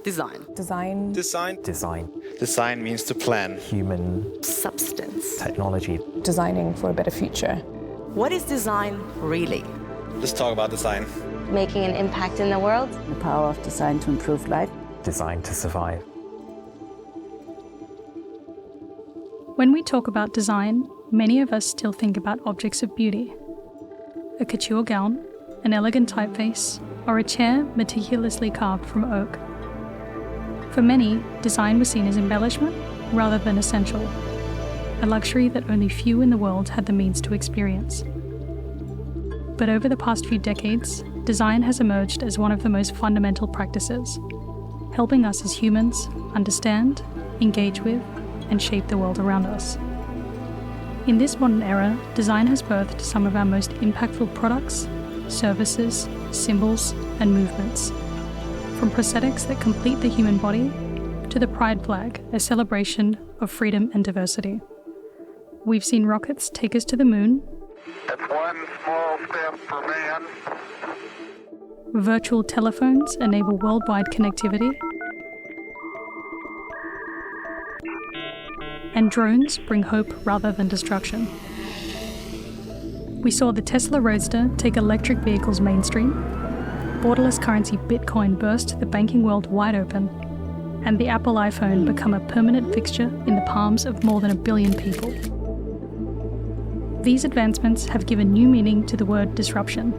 Design. Design. Design. Design. Design means to plan. Human. Substance. Technology. Designing for a better future. What is design really? Let's talk about design. Making an impact in the world. The power of design to improve life. Design to survive. When we talk about design, many of us still think about objects of beauty. A couture gown, an elegant typeface, or a chair meticulously carved from oak. For many, design was seen as embellishment rather than essential, a luxury that only few in the world had the means to experience. But over the past few decades, design has emerged as one of the most fundamental practices, helping us as humans understand, engage with, and shape the world around us. In this modern era, design has birthed some of our most impactful products, services, symbols, and movements. From prosthetics that complete the human body to the Pride flag, a celebration of freedom and diversity. We've seen rockets take us to the moon. It's one small step for man. Virtual telephones enable worldwide connectivity. And drones bring hope rather than destruction. We saw the Tesla Roadster take electric vehicles mainstream, borderless currency Bitcoin burst the banking world wide open, and the Apple iPhone become a permanent fixture in the palms of more than 1 billion people. These advancements have given new meaning to the word disruption,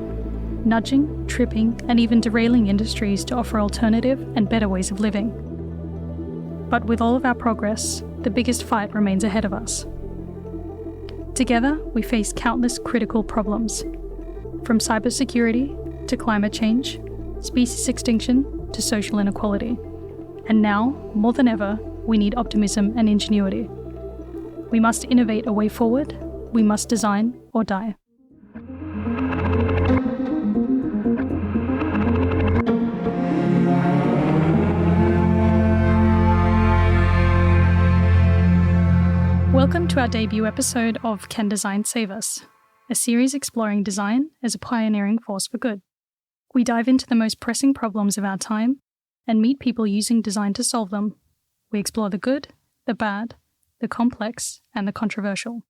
nudging, tripping, and even derailing industries to offer alternative and better ways of living. But with all of our progress, the biggest fight remains ahead of us. Together, we face countless critical problems, from cybersecurity to climate change, species extinction to social inequality. And now, more than ever, we need optimism and ingenuity. We must innovate a way forward. We must design or die. Welcome to our debut episode of Can Design Save Us? A series exploring design as a pioneering force for good. We dive into the most pressing problems of our time and meet people using design to solve them. We explore the good, the bad, the complex, and the controversial.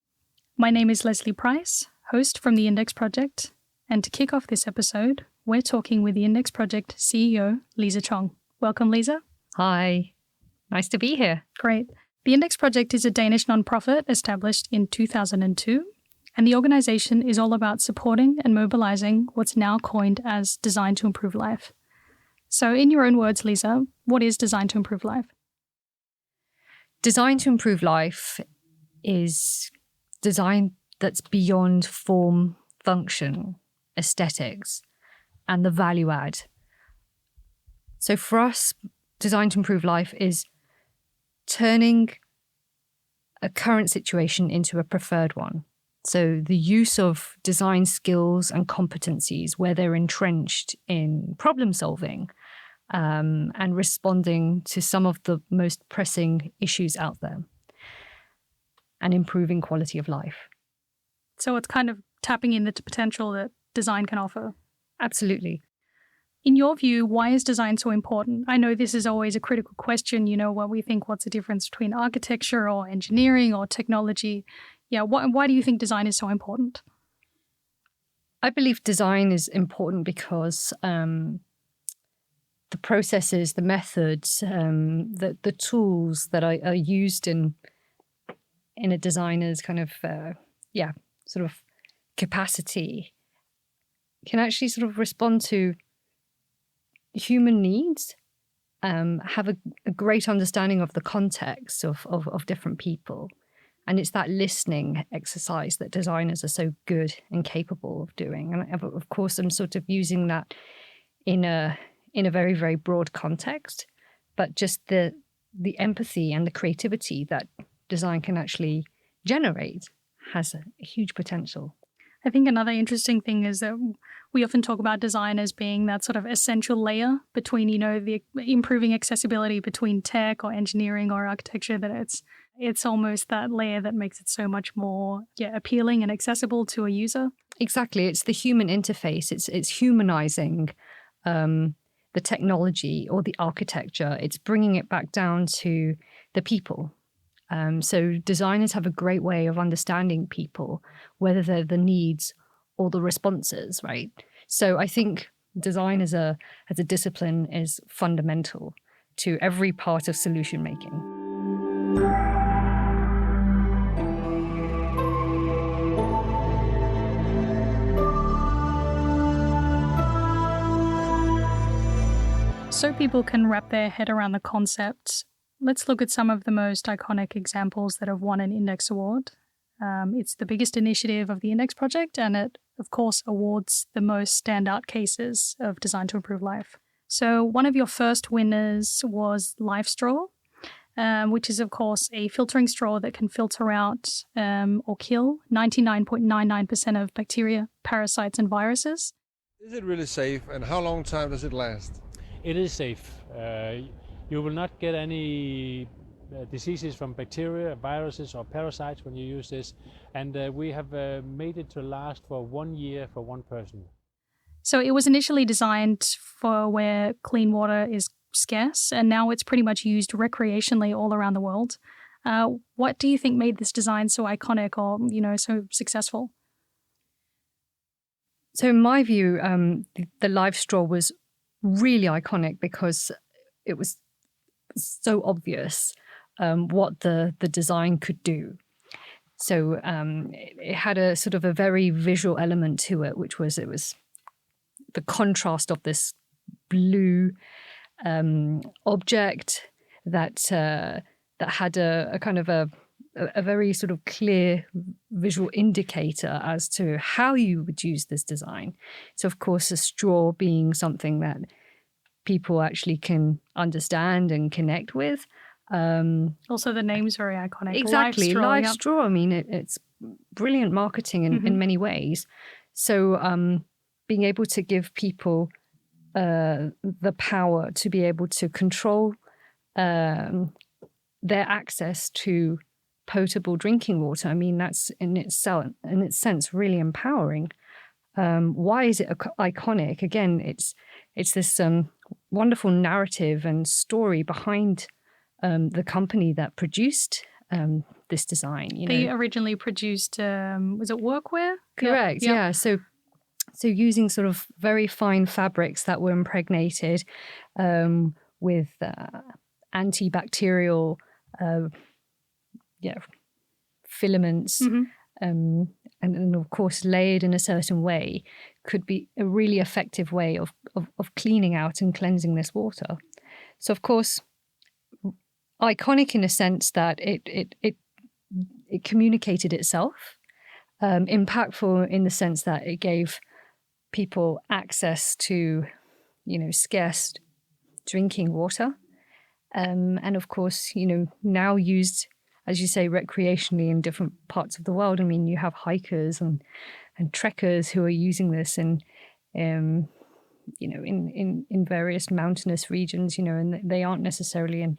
My name is Lesley Price, host from the Index Project, and to kick off this episode, we're talking with the Index Project CEO, Liza Chong. Welcome, Liza. Hi. Nice to be here. Great. The Index Project is a Danish nonprofit established in 2002, and the organisation is all about supporting and mobilising what's now coined as design to improve life. So in your own words, Liza, what is design to improve life? Design to improve life is design that's beyond form, function, aesthetics, and the value add. So for us, design to improve life is turning a current situation into a preferred one. So the use of design skills and competencies where they're entrenched in problem solving and responding to some of the most pressing issues out there and improving quality of life. So it's kind of tapping into the potential that design can offer. Absolutely. In your view, why is design so important? I know this is always a critical question, when we think what's the difference between architecture or engineering or technology. Yeah, why do you think design is so important? I believe design is important because the processes, the methods, the tools that are used in a designer's kind of, sort of capacity can actually sort of respond to human needs, have a great understanding of the context of different people. And it's that listening exercise that designers are so good and capable of doing. And of course, I'm sort of using that in a very, very broad context, but just the empathy and the creativity that design can actually generate has a huge potential. I think another interesting thing is that we often talk about design as being that sort of essential layer between, the improving accessibility between tech or engineering or architecture, that it's almost that layer that makes it so much more appealing and accessible to a user. Exactly. It's the human interface. It's humanizing the technology or the architecture. It's bringing it back down to the people. So designers have a great way of understanding people, whether they're the needs or the responses, right? So I think design as a discipline is fundamental to every part of solution making. So people can wrap their head around the concept, let's look at some of the most iconic examples that have won an Index Award. It's the biggest initiative of the Index project, and it, of course, awards the most standout cases of design to improve life. So one of your first winners was Life Straw, which is, of course, a filtering straw that can filter out or kill 99.99% of bacteria, parasites, and viruses. Is it really safe, and how long time does it last? It is safe. You will not get any diseases from bacteria, viruses, or parasites when you use this. And we have made it to last for 1 year for one person. So it was initially designed for where clean water is scarce, and now it's pretty much used recreationally all around the world. What do you think made this design so iconic or, so successful? So in my view, the Life Straw was really iconic because it was so obvious what the design could do. So it had a sort of a very visual element to it, which was the contrast of this blue object that had a kind of a very sort of clear visual indicator as to how you would use this design. So, of course, a straw being something that people actually can understand and connect with. Also, the name's very iconic. Exactly. Life Straw. I mean, it's brilliant marketing in many ways. So being able to give people the power to be able to control their access to potable drinking water, I mean, that's in its sense really empowering. Why is it iconic? Again, it's this wonderful narrative and story behind the company that produced this design. They originally produced, was it workwear? Correct. Yeah. So using sort of very fine fabrics that were impregnated with antibacterial filaments, and then of course layered in a certain way, could be a really effective way of cleaning out and cleansing this water. So of course, iconic in a sense that it communicated itself, impactful in the sense that it gave people access to, scarce drinking water, and of course, now used, as you say, recreationally in different parts of the world. I mean, you have hikers and trekkers who are using this in various mountainous regions, and they aren't necessarily in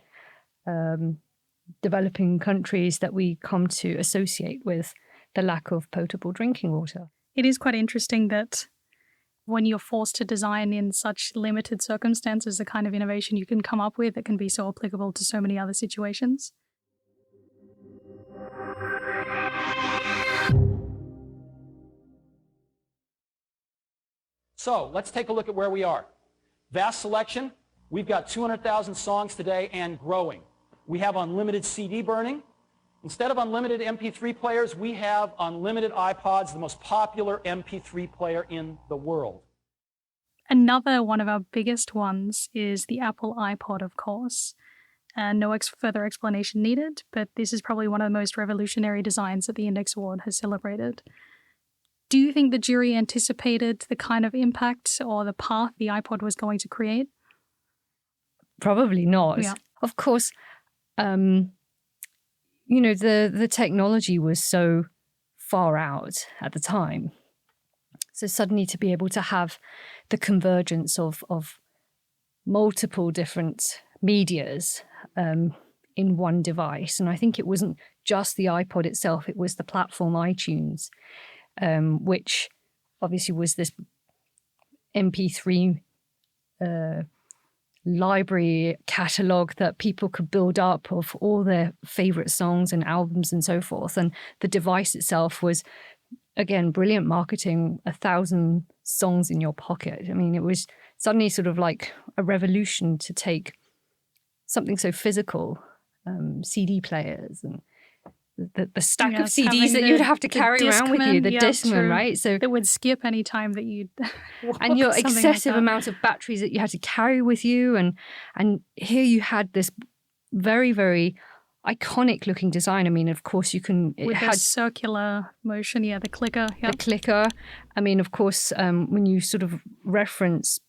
developing countries that we come to associate with the lack of potable drinking water. It is quite interesting that when you're forced to design in such limited circumstances, the kind of innovation you can come up with that can be so applicable to so many other situations. So let's take a look at where we are. Vast selection. We've got 200,000 songs today and growing. We have unlimited CD burning. Instead of unlimited MP3 players, we have unlimited iPods, the most popular MP3 player in the world. Another one of our biggest ones is the Apple iPod, of course. No further explanation needed, but this is probably one of the most revolutionary designs that the Index Award has celebrated. Do you think the jury anticipated the kind of impact or the path the iPod was going to create? Probably not. Yeah. Of course, the technology was so far out at the time. So suddenly to be able to have the convergence of multiple different medias in one device. And I think it wasn't just the iPod itself, it was the platform iTunes, which obviously was this MP3 library catalogue that people could build up of all their favorite songs and albums and so forth. And the device itself was, again, brilliant marketing, 1,000 songs in your pocket. I mean, it was suddenly sort of like a revolution to take something so physical, CD players and the stack of CDs that you'd have to carry around with you, the Discman, right? So that would skip any time that you'd and your excessive amount of batteries that you had to carry with you, and here you had this very, very iconic looking design. I mean, of course, you can with the circular motion, the clicker, the clicker. I mean, of course, when you sort of reference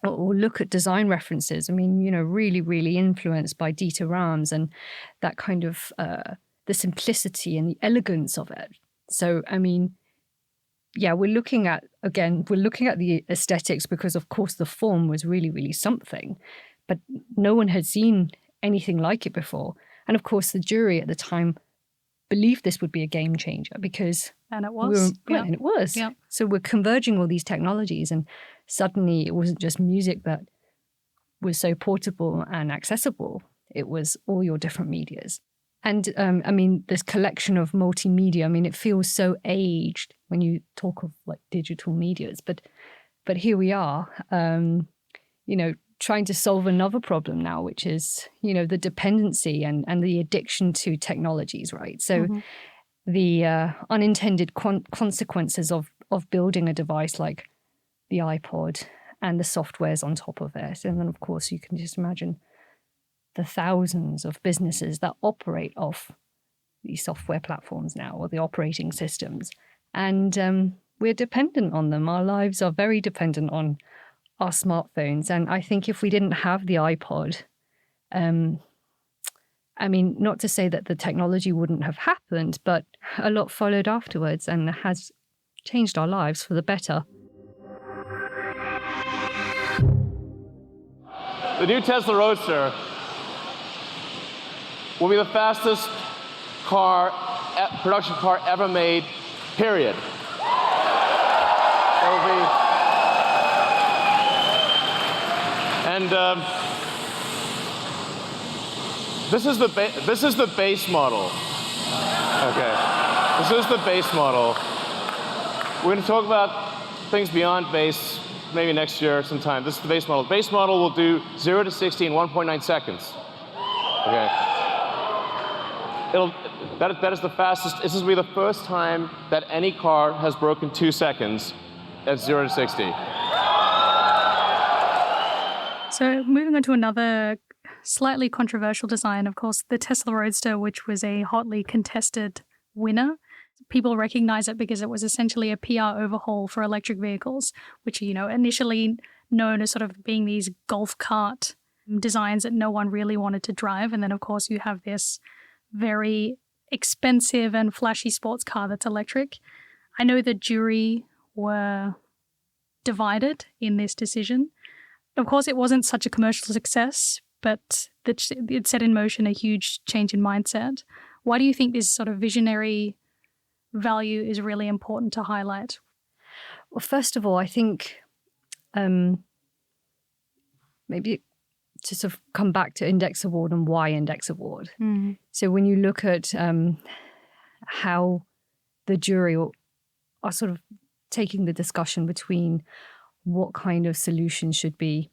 or look at design references, I mean, really, really influenced by Dieter Rams and that kind of the simplicity and the elegance of it. So, I mean, we're looking at the aesthetics because, of course, the form was really, really something, but no one had seen anything like it before. And of course, the jury at the time believed this would be a game changer because... And it was. And it was. Yeah. So we're converging all these technologies, and suddenly it wasn't just music that was so portable and accessible. It was all your different medias. And I mean, this collection of multimedia, I mean, it feels so aged when you talk of like digital medias, but here we are, trying to solve another problem now, which is, the dependency and the addiction to technologies, right? So the unintended consequences of building a device like the iPod and the softwares on top of it. And then, of course, you can just imagine the thousands of businesses that operate off these software platforms now, or the operating systems. And we're dependent on them. Our lives are very dependent on our smartphones. And I think if we didn't have the iPod, I mean, not to say that the technology wouldn't have happened, but a lot followed afterwards and has changed our lives for the better. The new Tesla Roadster will be the fastest production car ever made, period. It will be, and this is the base model. Okay, this is the base model. We're going to talk about things beyond base maybe next year sometime. This is the base model. The base model will do 0 to 60 in 1.9 seconds. Okay. That is the fastest. This will be the first time that any car has broken 2 seconds at 0 to 60. So moving on to another slightly controversial design, of course, the Tesla Roadster, which was a hotly contested winner. People recognize it because it was essentially a PR overhaul for electric vehicles, which are, initially known as sort of being these golf cart designs that no one really wanted to drive. And then, of course, you have this very expensive and flashy sports car that's electric. I know the jury were divided in this decision. Of course, it wasn't such a commercial success, but it set in motion a huge change in mindset. Why do you think this sort of visionary value is really important to highlight? Well, first of all, I think maybe to sort of come back to Index Award and why Index Award. So when you look at how the jury are sort of taking the discussion between what kind of solution should be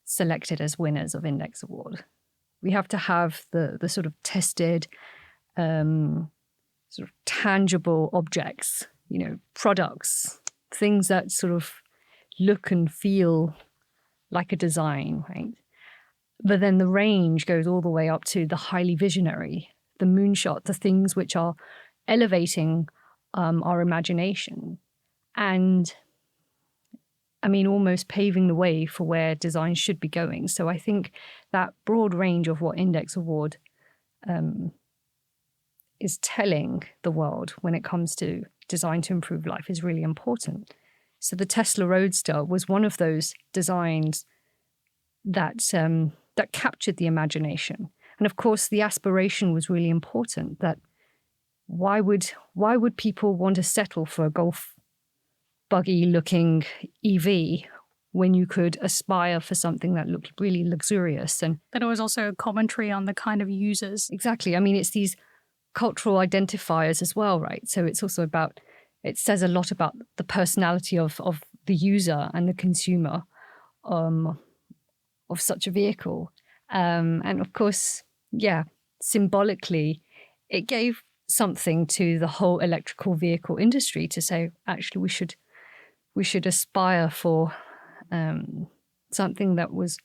selected as winners of Index Award, we have to have the sort of tested, sort of tangible objects, products, things that sort of look and feel like a design, right? But then the range goes all the way up to the highly visionary, the moonshot, the things which are elevating our imagination. And I mean, almost paving the way for where design should be going. So I think that broad range of what Index Award is telling the world when it comes to design to improve life is really important. So the Tesla Roadster was one of those designs that captured the imagination. And of course, the aspiration was really important, that why would people want to settle for a golf buggy looking EV when you could aspire for something that looked really luxurious. And but it was also a commentary on the kind of users. Exactly. I mean, it's these cultural identifiers as well, right? So it's also about, it says a lot about the personality of the user and the consumer of such a vehicle. And of course, yeah, symbolically, it gave something to the whole electrical vehicle industry to say, actually, we should aspire for something that was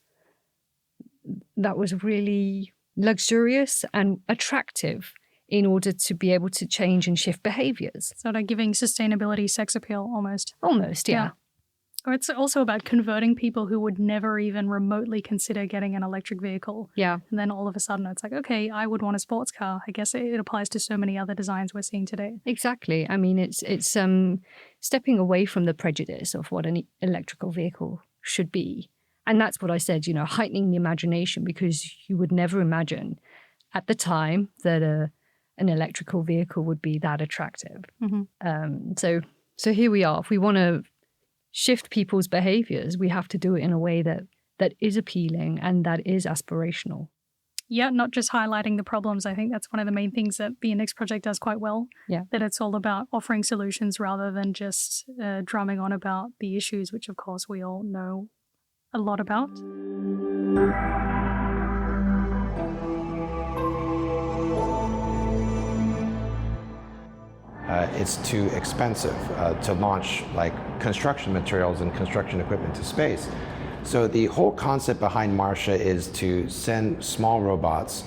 really luxurious and attractive in order to be able to change and shift behaviors. Sort of giving sustainability sex appeal almost. Almost, yeah. Or it's also about converting people who would never even remotely consider getting an electric vehicle. Yeah. And then all of a sudden it's like, okay, I would want a sports car. I guess it applies to so many other designs we're seeing today. Exactly. I mean, it's stepping away from the prejudice of what an electrical vehicle should be. And that's what I said, heightening the imagination, because you would never imagine at the time that an electrical vehicle would be that attractive. Mm-hmm. So here we are. If we want to shift people's behaviors, we have to do it in a way that is appealing and that is aspirational. Yeah, not just highlighting the problems. I think that's one of the main things that the Index project does quite well. Yeah. That it's all about offering solutions rather than just drumming on about the issues, which of course we all know a lot about. It's too expensive to launch like construction materials and construction equipment to space. So the whole concept behind Marsha is to send small robots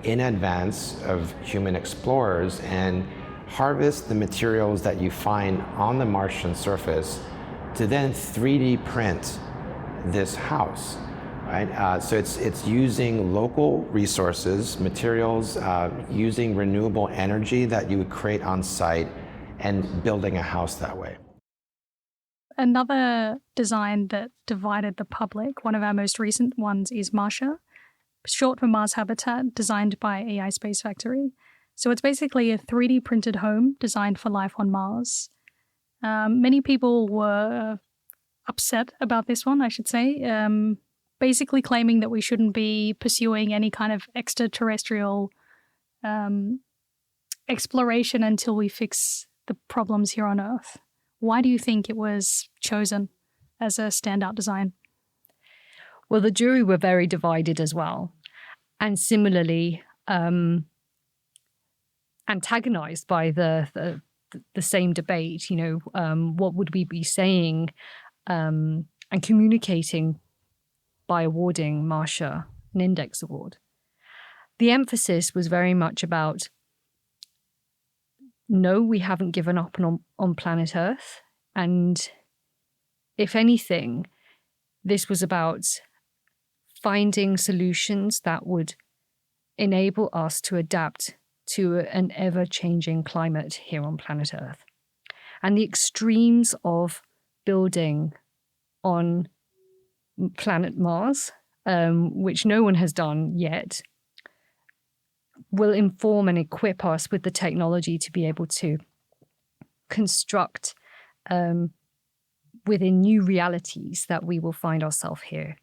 in advance of human explorers and harvest the materials that you find on the Martian surface to then 3D print this house. Right? So it's using local resources, materials, using renewable energy that you would create on site and building a house that way. Another design that divided the public, one of our most recent ones, is Marsha, short for Mars Habitat, designed by AI Space Factory. So it's basically a 3D printed home designed for life on Mars. Many people were upset about this one, I should say. Basically claiming that we shouldn't be pursuing any kind of extraterrestrial exploration until we fix the problems here on Earth. Why do you think it was chosen as a standout design? Well, the jury were very divided as well. And similarly, antagonized by the same debate, what would we be saying and communicating by awarding Marsha an Index Award. The emphasis was very much about, no, we haven't given up on planet Earth. And if anything, this was about finding solutions that would enable us to adapt to an ever-changing climate here on planet Earth. And the extremes of building on planet Mars, which no one has done yet, will inform and equip us with the technology to be able to construct within new realities that we will find ourselves here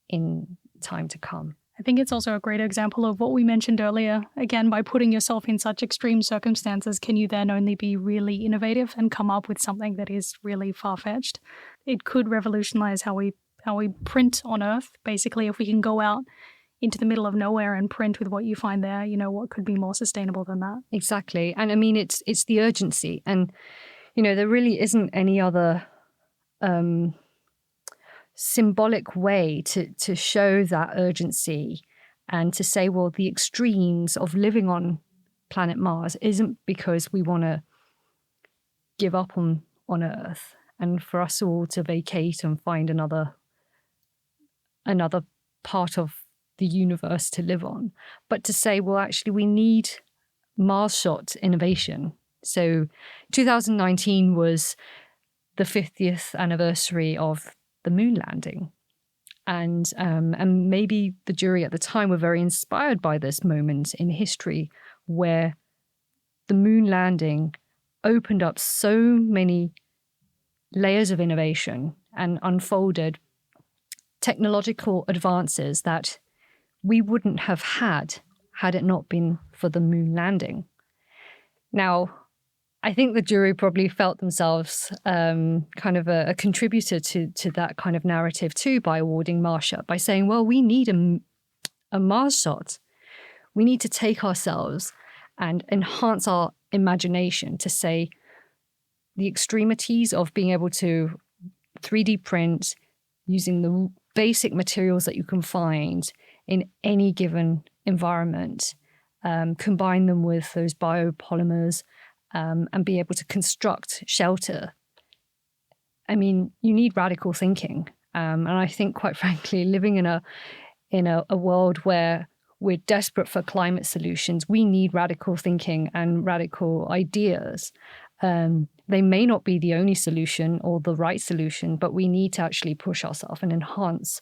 in time to come. I think it's also a great example of what we mentioned earlier. Again, by putting yourself in such extreme circumstances, can you then only be really innovative and come up with something that is really far-fetched? It could revolutionize how we print on Earth. Basically, if we can go out into the middle of nowhere and print with what you find there, what could be more sustainable than that? Exactly. And I mean, it's the urgency. And, there really isn't any other symbolic way to show that urgency and to say, well, the extremes of living on planet Mars isn't because we want to give up on Earth and for us all to vacate and find another part of the universe to live on, but to say, well, actually, we need Mars shot innovation. So 2019 was the 50th anniversary of the moon landing. And maybe the jury at the time were very inspired by this moment in history where the moon landing opened up so many layers of innovation and unfolded technological advances that we wouldn't have had it not been for the moon landing. Now, I think the jury probably felt themselves kind of a contributor to that kind of narrative too by awarding Marsha, by saying, well, we need a Mars shot. We need to take ourselves and enhance our imagination to say the extremities of being able to 3D print using the basic materials that you can find in any given environment, combine them with those biopolymers, and be able to construct shelter. I mean, you need radical thinking. And I think, quite frankly, living in a world where we're desperate for climate solutions, we need radical thinking and radical ideas. They may not be the only solution or the right solution, but we need to actually push ourselves and enhance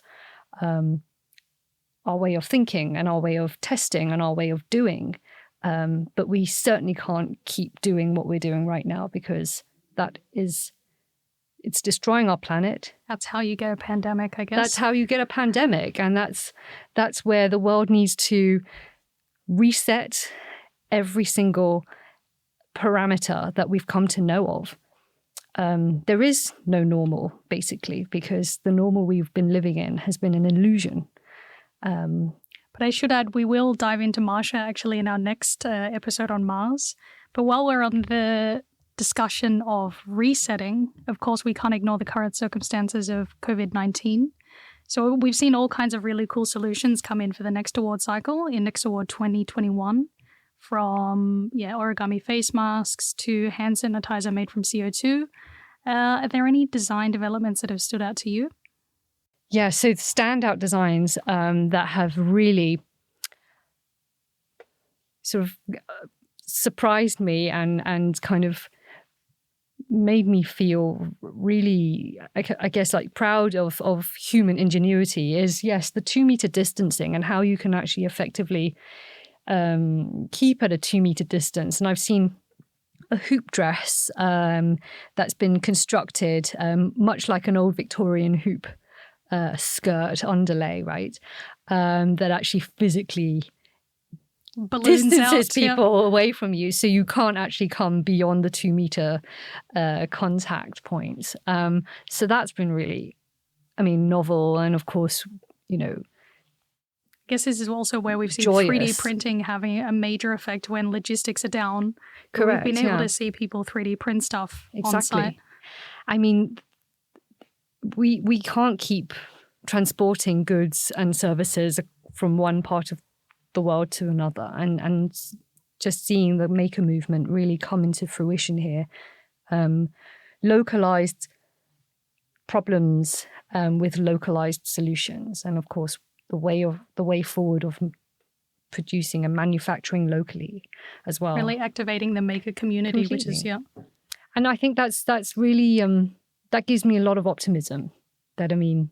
our way of thinking and our way of testing and our way of doing. But we certainly can't keep doing what we're doing right now, because it's destroying our planet. That's how you get a pandemic, I guess. That's how you get a pandemic. And that's where the world needs to reset every single parameter that we've come to know of. There is no normal, basically, because the normal we've been living in has been an illusion. But I should add, we will dive into Marsha actually in our next episode on Mars. But while we're on the discussion of resetting, of course, we can't ignore the current circumstances of COVID-19. So we've seen all kinds of really cool solutions come in for the next award cycle, Index Award 2021, from origami face masks to hand sanitizer made from CO2. Are there any design developments that have stood out to you? Yeah, so standout designs that have really sort of surprised me and kind of made me feel really, I guess, like proud of human ingenuity is, yes, the 2-meter distancing and how you can actually effectively keep at a 2-meter distance. And I've seen a hoop dress that's been constructed much like an old Victorian hoop skirt underlay, right? That actually physically distances people away from you, so you can't actually come beyond the 2-meter contact point. So that's been really, novel, and of course, I guess this is also where we've seen joyous. 3D printing having a major effect when logistics are down. Correct. We've been able to see people 3D print stuff on site. I mean, we can't keep transporting goods and services from one part of the world to another, and just seeing the maker movement really come into fruition here. Localized problems with localized solutions, and of course the way forward of producing and manufacturing locally as well. Really activating the maker community, Completely. Which is And I think that's really that gives me a lot of optimism. That the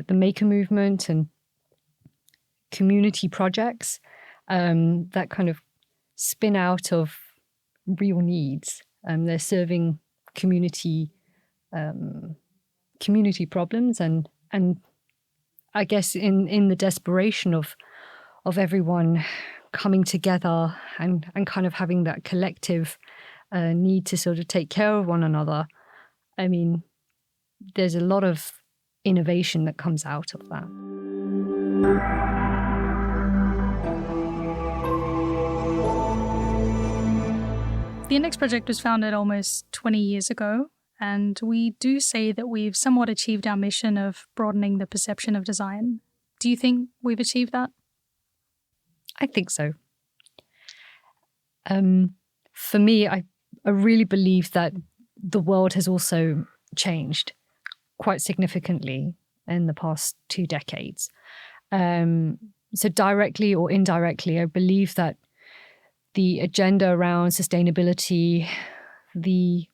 maker movement and community projects that kind of spin out of real needs. They're serving community problems, and I guess in the desperation of everyone coming together and kind of having that collective need to sort of take care of one another. I mean, there's a lot of innovation that comes out of that. The Index project was founded almost 20 years ago, and we do say that we've somewhat achieved our mission of broadening the perception of design. Do you think we've achieved that? I think so. For me, I really believe that the world has also changed quite significantly in the past 2 decades. So directly or indirectly, I believe that the agenda around sustainability, the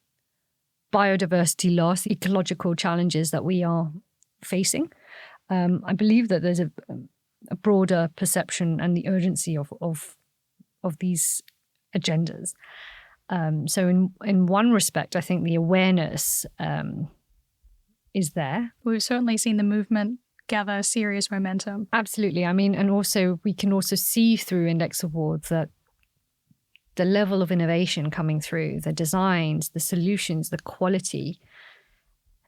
biodiversity loss, ecological challenges that we are facing, I believe that there's a broader perception and the urgency of these agendas. So in one respect, I think the awareness is there. We've certainly seen the movement gather serious momentum. Absolutely. I mean, and also we can also see through Index Awards that the level of innovation coming through, the designs, the solutions, the quality.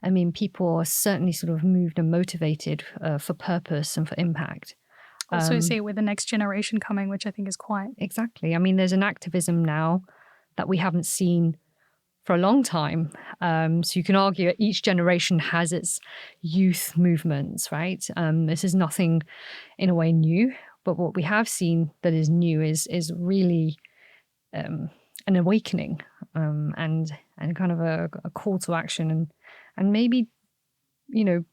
I mean, people are certainly sort of moved and motivated for purpose and for impact. Also see it with the next generation coming, which I think is quite... Exactly. I mean, there's an activism now that we haven't seen for a long time. So you can argue each generation has its youth movements, right? This is nothing in a way new, but what we have seen that is new is really an awakening and kind of a call to action and maybe, you know,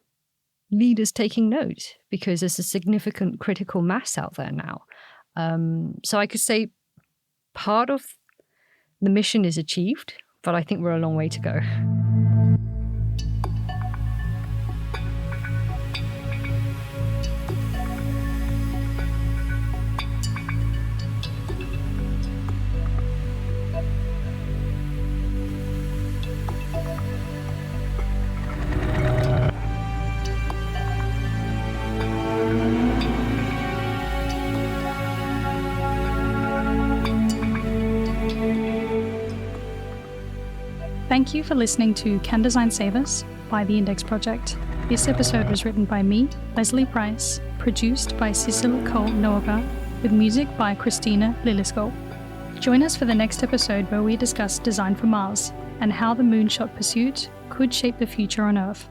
leaders taking note, because there's a significant critical mass out there now. So I could say part of the mission is achieved, but I think we're a long way to go. Thank you for listening to Can Design Save Us by the Index Project. This episode was written by me, Lesley Price, produced by Sidsel Nørgaard, with music by Kristina, Lilleskov. Join us for the next episode where we discuss design for Mars and how the moonshot pursuit could shape the future on Earth.